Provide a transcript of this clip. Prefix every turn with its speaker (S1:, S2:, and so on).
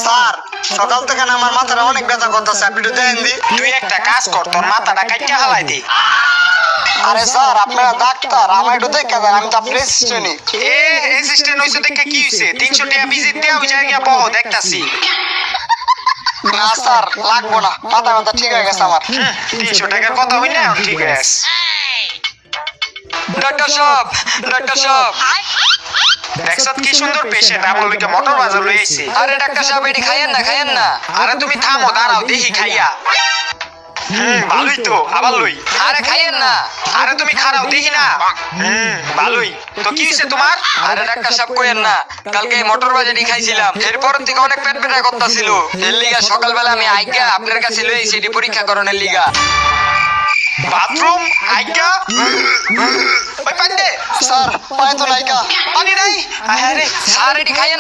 S1: Sir সকাল থেকে না আমার মাথাটা অনেক ব্যথা করতেছে, আপনি একটু দেন দি।
S2: তুই একটা কাজ কর, তোর মাথাটা কাইটা হালাই দে।
S1: আরে স্যার আপনারা ডাক্তার, আমার একটু দেখে দেন, আমি তো আপনার অ্যাসিস্ট্যান্টই।
S2: অ্যাসিস্ট্যান্ট হইছে দেখে কি হইছে? 300 টাকা ভিজিট দেয়া ওই জায়গায় বহ, দেখতাছি।
S1: না স্যার লাগবো না, মাথা ব্যথা ঠিক হয়ে গেছে আমার।
S2: 300 টাকার কথা হই না, ঠিক আছে। ডক্টর সাহেব, ডক্টর সাহেব, দেখছত কি সুন্দর পেশেন্ট, আমার লইকে মোটর বাজার লই আইছে।
S3: আরে ডাক্তার সাহেব এটি খাইয়েন না, খাইয়েন না।
S2: আরে তুমি থামো, দাঁড়াও দেখি খাইয়া। ভালোই তো, আবার লই।
S3: আরে খাইয়েন না।
S2: আরে তুমি খারাও দেখি না। ভালোই তো। কি হইছে তোমার?
S3: আরে ডাক্তার সাহেব কইেন না, কালকে এই মটর বাজারই খাইছিলাম, এরপর থেকে অনেক পেট ব্যথা করতেছিল। এর লিগা সকালবেলা আমি আইগা আপনার কাছে লই আইছি এটি পরীক্ষা করণের লিগা।
S2: বাথরুম আইগা ওই পান্ডে
S1: স্যার পায় তো নাইকা।
S2: পানি নাই। আরে
S3: স্যার এটি খাইয়েন